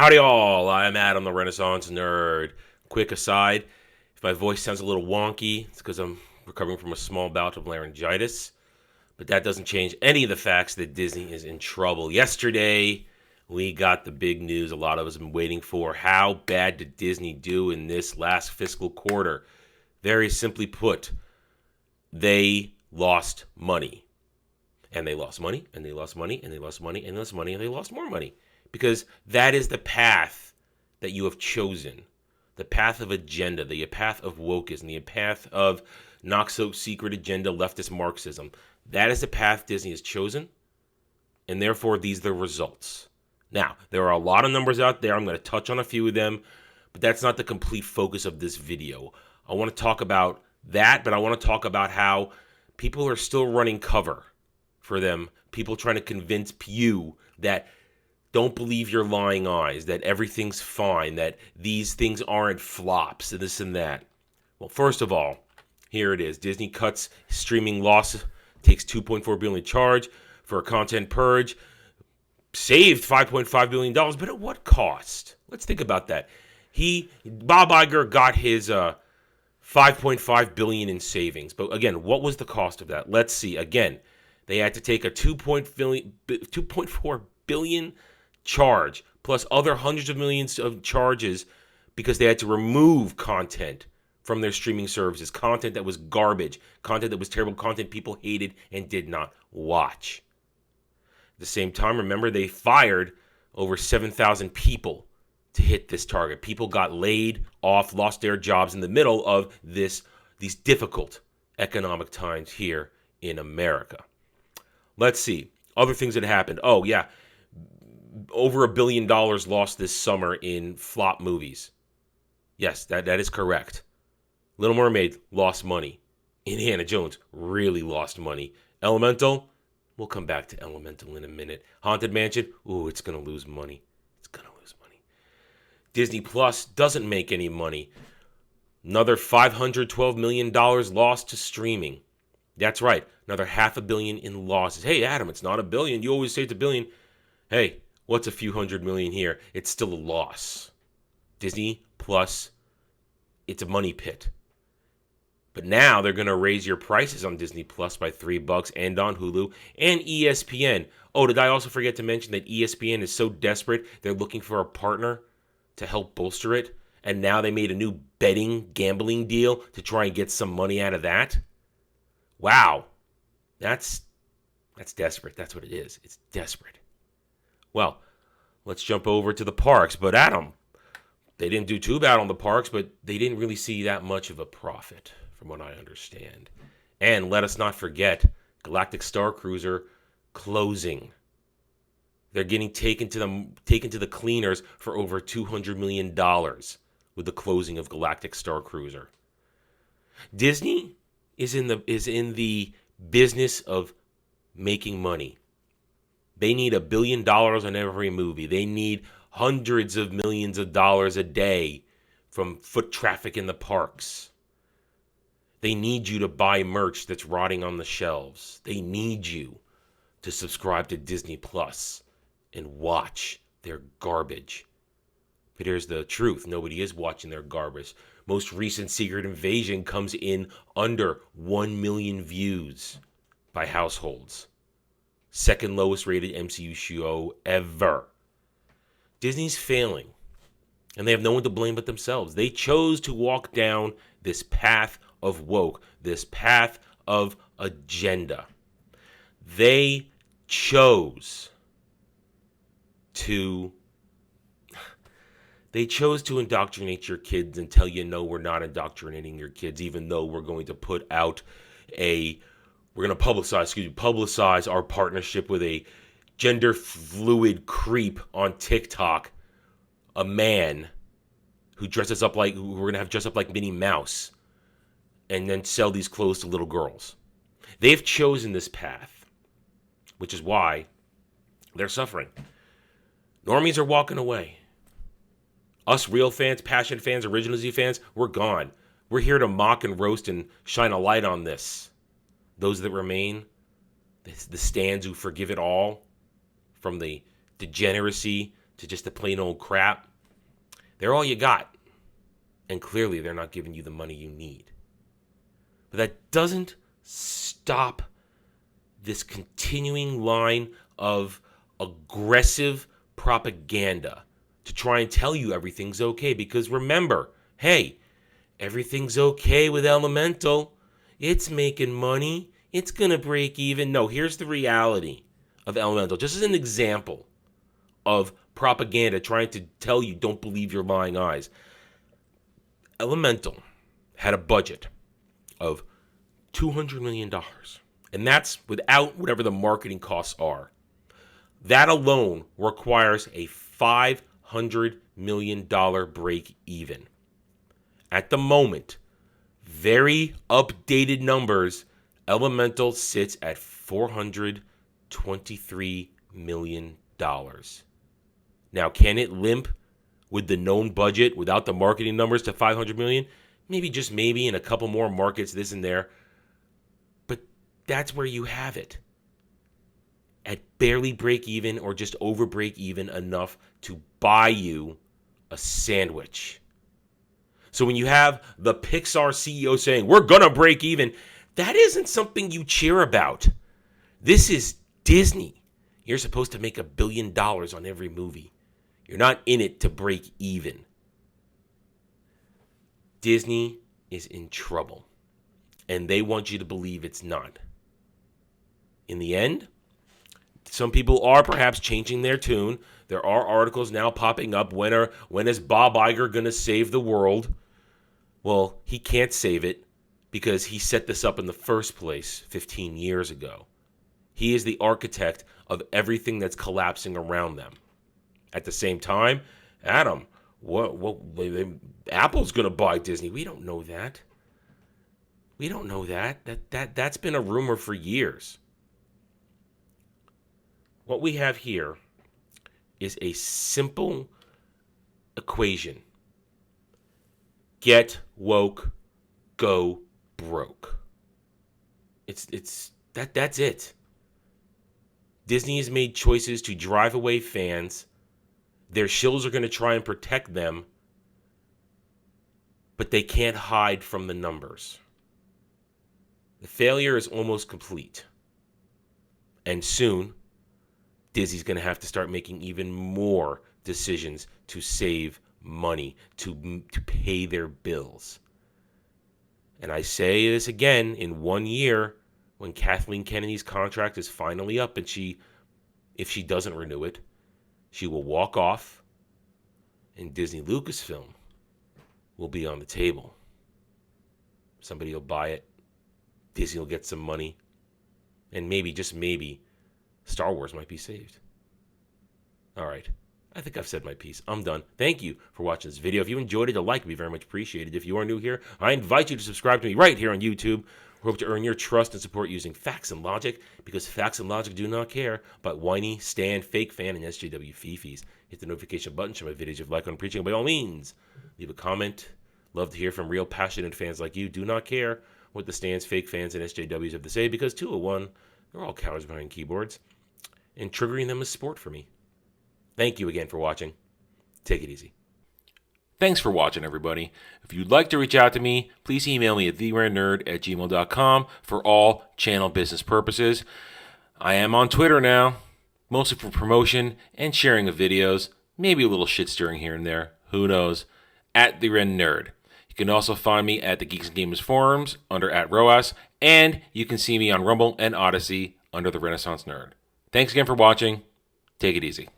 Howdy all, I'm Adam the Renaissance Nerd. Quick aside, if my voice sounds a little wonky, it's because I'm recovering from a small bout of laryngitis. But that doesn't change any of the facts that Disney is in trouble. Yesterday, we got the big news a lot of us have been waiting for. How bad did Disney do in this last fiscal quarter? Very simply put, they lost money. And they lost money, and they lost money, and they lost money, and they lost money, and they lost more money. Because that is the path that you have chosen. The path of agenda, the path of wokeism, the path of not-so-secret agenda leftist Marxism. That is the path Disney has chosen, and therefore these are the results. Now, there are a lot of numbers out there. I'm going to touch on a few of them, but that's not the complete focus of this video. I want to talk about that, but I want to talk about how people are still running cover for them. People trying to convince you that don't believe your lying eyes, that everything's fine, that these things aren't flops, and this and that. Well, first of all, here it is. Disney cuts streaming loss, takes $2.4 billion charge for a content purge, saved $5.5 billion, but at what cost? Let's think about that. Bob Iger got his $5.5 billion in savings, but again, what was the cost of that? Let's see. Again, they had to take a $2.4 billion charge plus other hundreds of millions of charges because they had to remove content from their streaming services, content that was garbage, content that was terrible, content people hated and did not watch. At the same time, remember, they fired over 7,000 people to hit this target. People got laid off, lost their jobs in the middle of these difficult economic times here in America. Let's see. Other things that happened. Oh, yeah. Over $1 billion lost this summer in flop movies. Yes, that is correct. Little Mermaid lost money. Indiana Jones really lost money. Elemental, we'll come back to Elemental in a minute. Haunted Mansion, ooh, it's going to lose money. It's going to lose money. Disney Plus doesn't make any money. Another $512 million lost to streaming. That's right, another $500 million in losses. Hey, Adam, it's not $1 billion. You always say it's $1 billion. Hey, what's a few $100 million here? It's still a loss. Disney Plus, it's a money pit. But now they're going to raise your prices on Disney Plus by $3 and on Hulu and ESPN. Oh, did I also forget to mention that ESPN is so desperate, they're looking for a partner to help bolster it. And now they made a new gambling deal to try and get some money out of that. Wow. That's desperate. That's what it is. It's desperate. Well, let's jump over to the parks. But Adam, they didn't do too bad on the parks, but they didn't really see that much of a profit, from what I understand. And let us not forget, Galactic Star Cruiser closing. They're getting taken to the cleaners for over $200 million with the closing of Galactic Star Cruiser. Disney is in the business of making money. They need $1 billion on every movie. They need hundreds of millions of dollars a day from foot traffic in the parks. They need you to buy merch that's rotting on the shelves. They need you to subscribe to Disney Plus and watch their garbage. But here's the truth. Nobody is watching their garbage. Most recent Secret Invasion comes in under 1 million views by households. Second lowest rated MCU show ever. Disney's failing, and they have no one to blame but themselves. They chose to walk down this path of woke, this path of agenda. They chose to indoctrinate your kids and tell you, no, we're not indoctrinating your kids, even though we're going to publicize our partnership with a gender fluid creep on TikTok, a man who we're going to have dress up like Minnie Mouse and then sell these clothes to little girls. They've chosen this path, which is why they're suffering. Normies are walking away. Us real fans, passion fans, Original Z fans, we're gone. We're here to mock and roast and shine a light on this. Those that remain, the stands who forgive it all, from the degeneracy to just the plain old crap, they're all you got. And clearly they're not giving you the money you need. But that doesn't stop this continuing line of aggressive propaganda to try and tell you everything's okay. Because remember, hey, everything's okay with Elemental. It's making money. It's going to break even. No, here's the reality of Elemental. Just as an example of propaganda trying to tell you don't believe your lying eyes. Elemental had a budget of $200 million. And that's without whatever the marketing costs are. That alone requires a $500 million break even. At the moment, very updated numbers, Elemental sits at $423 million. Now, can it limp with the known budget without the marketing numbers to $500 million? Maybe, just maybe, in a couple more markets, this and there. But that's where you have it. At barely break even or just over break even enough to buy you a sandwich. So when you have the Pixar CEO saying, we're going to break even, that isn't something you cheer about. This is Disney. You're supposed to make $1 billion on every movie. You're not in it to break even. Disney is in trouble, and they want you to believe it's not. In the end, some people are perhaps changing their tune. There are articles now popping up. When is Bob Iger going to save the world? Well, he can't save it because he set this up in the first place 15 years ago. He is the architect of everything that's collapsing around them. At the same time, Adam, Apple's going to buy Disney. We don't know that. We don't know that. That's been a rumor for years. What we have here is a simple equation. Get woke, go broke. That's it. Disney has made choices to drive away fans. Their shills are going to try and protect them, but they can't hide from the numbers. The failure is almost complete. And soon, Disney's going to have to start making even more decisions to save money, to pay their bills. And I say this again, in 1 year, when Kathleen Kennedy's contract is finally up, and if she doesn't renew it, she will walk off, and Disney Lucasfilm will be on the table. Somebody will buy it. Disney will get some money. And maybe, just maybe, Star Wars might be saved. All right. I think I've said my piece. I'm done. Thank you for watching this video. If you enjoyed it, a like would be very much appreciated. If you are new here, I invite you to subscribe to me right here on YouTube. We hope to earn your trust and support using facts and logic, because facts and logic do not care about whiny, stan, fake fan, and SJW fifis. Hit the notification button, share my videos if you like on preaching. By all means, leave a comment. Love to hear from real passionate fans like you. Do not care what the stans, fake fans, and SJWs have to say, because 201, they're all cowards behind keyboards. And triggering them is sport for me. Thank you again for watching. Take it easy. Thanks for watching, everybody. If you'd like to reach out to me, please email me at theranernerd@gmail.com for all channel business purposes. I am on Twitter now, mostly for promotion and sharing of videos, maybe a little shit stirring here and there, who knows, @theranernerd. You can also find me at the Geeks and Gamers forums under @ROAS, and you can see me on Rumble and Odyssey under the Renaissance Nerd. Thanks again for watching. Take it easy.